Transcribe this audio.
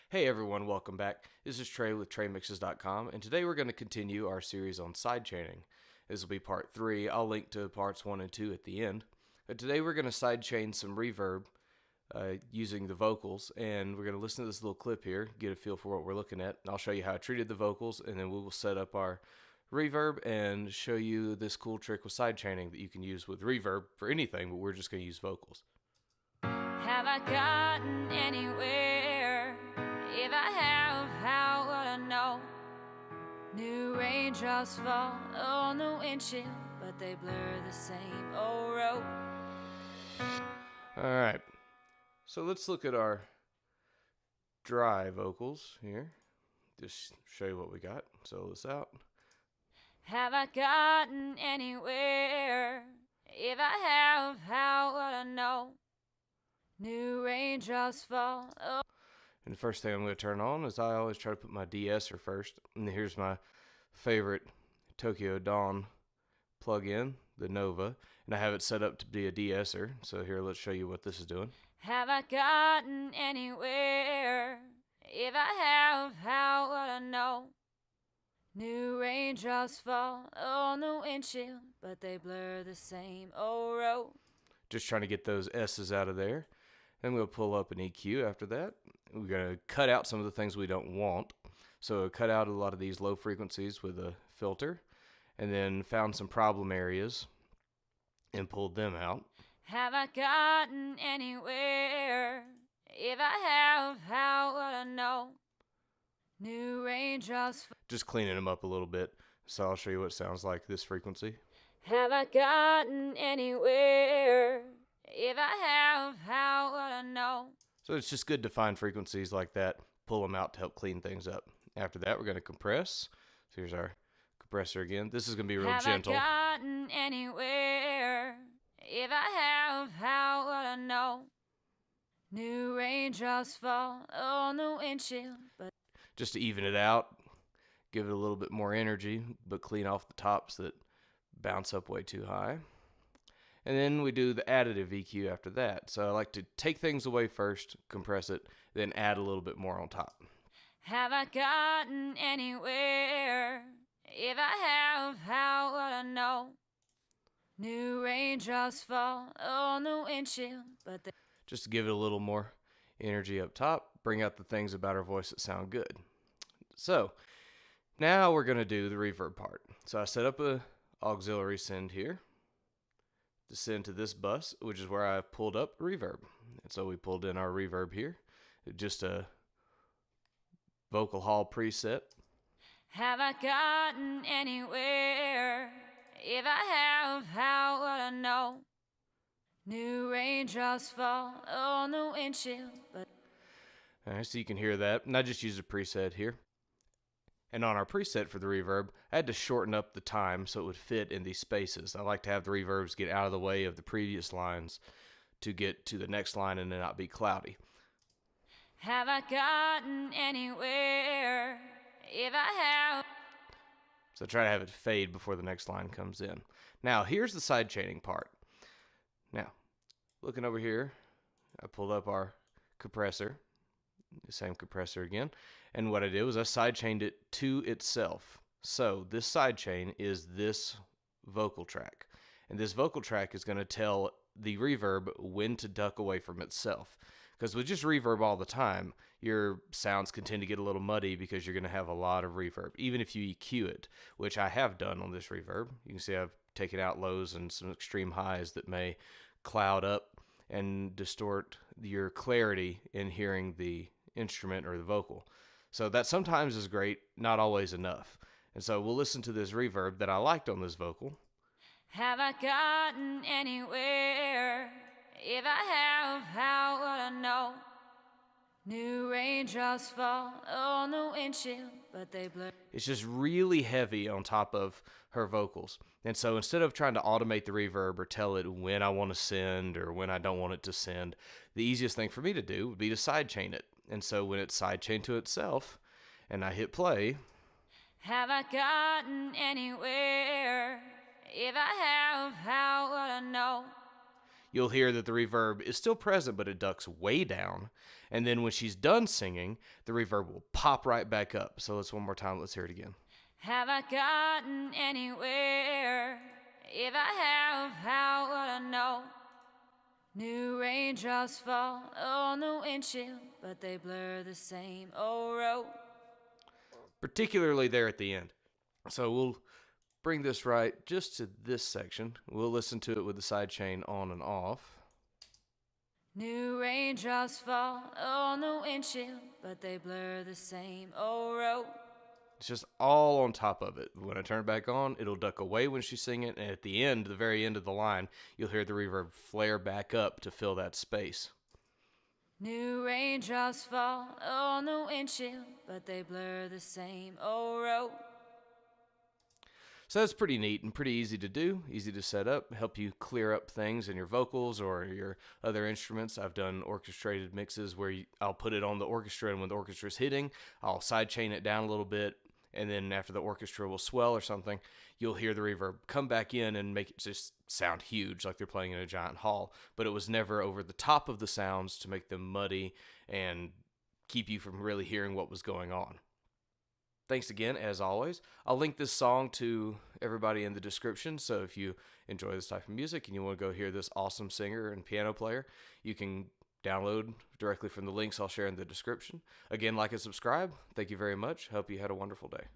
Hey everyone, welcome back. This is Trey with TreyMixes.com, and today we're going to continue our series on sidechaining. This will be part 3. I'll link to parts 1 and 2 at the end. But today we're going to sidechain some reverb using the vocals, and we're going to listen to this little clip here, get a feel for what we're looking at. And I'll show you how I treated the vocals, and then we will set up our reverb and show you this cool trick with sidechaining that you can use with reverb for anything, but we're just going to use vocals. Have I gotten anywhere? If I have, how would I know? New raindrops fall on the windshield, but they blur the same old road. Alright, so let's look at our dry vocals here. Just show you what we got. So this out. Have I gotten anywhere? If I have, how would I know? New raindrops fall. Oh. And the first thing I'm going to turn on is I always try to put my de-esser first. And here's my favorite Tokyo Dawn plug-in, the Nova. And I have it set up to be a de-esser. So here, let's show you what this is doing. Have I gotten anywhere? If I have, how would I know? New raindrops fall on the windshield, but they blur the same old road. Just trying to get those S's out of there. Then we'll pull up an EQ after that. We're going to cut out some of the things we don't want. So cut out a lot of these low frequencies with a filter, and then found some problem areas and pulled them out. Have I gotten anywhere? If I have, how would I know? New raindrops. Just cleaning them up a little bit. So I'll show you what it sounds like this frequency. Have I gotten anywhere? If I have, how would I know? So it's just good to find frequencies like that, pull them out to help clean things up. After that, we're going to compress. So here's our compressor again. This is going to be real gentle. Have I gotten anywhere? If I have, how would I know? New raindrops fall on the windshield, but just to even it out, give it a little bit more energy, but clean off the tops that bounce up way too high. And then we do the additive EQ after that. So I like to take things away first, compress it, then add a little bit more on top. Have I gotten anywhere? If I have, how would I know? New raindrops fall on the windshield, but they just to give it a little more energy up top, bring out the things about our voice that sound good. So now we're going to do the reverb part. So I set up a auxiliary send here to send to this bus, which is where I pulled up reverb. And so we pulled in our reverb here, just a vocal hall preset. Have I gotten anywhere? If I have, how would I know? New raindrops fall on the windshield, but all right, so you can hear that. And I just used a preset here. And on our preset for the reverb, I had to shorten up the time so it would fit in these spaces. I like to have the reverbs get out of the way of the previous lines to get to the next line and then not be cloudy. Have I gotten anywhere? If I have. So try to have it fade before the next line comes in. Now, here's the sidechaining part. Now, looking over here, I pulled up our compressor. The same compressor again, and what I did was I sidechained it to itself. So this sidechain is this vocal track, and this vocal track is going to tell the reverb when to duck away from itself, because with just reverb all the time, your sounds can tend to get a little muddy because you're going to have a lot of reverb, even if you EQ it, which I have done on this reverb. You can see I've taken out lows and some extreme highs that may cloud up and distort your clarity in hearing the instrument or the vocal. So that sometimes is great, not always enough. And so we'll listen to this reverb that I liked on this vocal. Have I gotten anywhere? If I have, how would I know? New raindrops fall on the windshield, but they blur. It's just really heavy on top of her vocals. And so instead of trying to automate the reverb or tell it when I want to send or when I don't want it to send, the easiest thing for me to do would be to sidechain it. And so when it's sidechained to itself and I hit play. Have I gotten anywhere? If I have, how would I know? you'll hear that the reverb is still present, but it ducks way down. And then when she's done singing, the reverb will pop right back up. So let's one more time. Let's hear it again. Have I gotten anywhere? If I have, how would I know? New raindrops fall on the windshield, but they blur the same old road. Particularly there at the end. So we'll bring this right just to this section. We'll listen to it with the sidechain on and off. New raindrops fall on the windshield, but they blur the same old road. It's just all on top of it. When I turn it back on, it'll duck away when she's singing, and at the end, the very end of the line, you'll hear the reverb flare back up to fill that space. New raindrops fall on the windshield, but they blur the same old road. So that's pretty neat and pretty easy to do, easy to set up, help you clear up things in your vocals or your other instruments. I've done orchestrated mixes where I'll put it on the orchestra, and when the orchestra's hitting, I'll sidechain it down a little bit, and then after the orchestra will swell or something, you'll hear the reverb come back in and make it just sound huge, like they're playing in a giant hall. But it was never over the top of the sounds to make them muddy and keep you from really hearing what was going on. Thanks again, as always. I'll link this song to everybody in the description, so if you enjoy this type of music and you want to go hear this awesome singer and piano player, you can download directly from the links I'll share in the description. Again, like and subscribe. Thank you very much. Hope you had a wonderful day.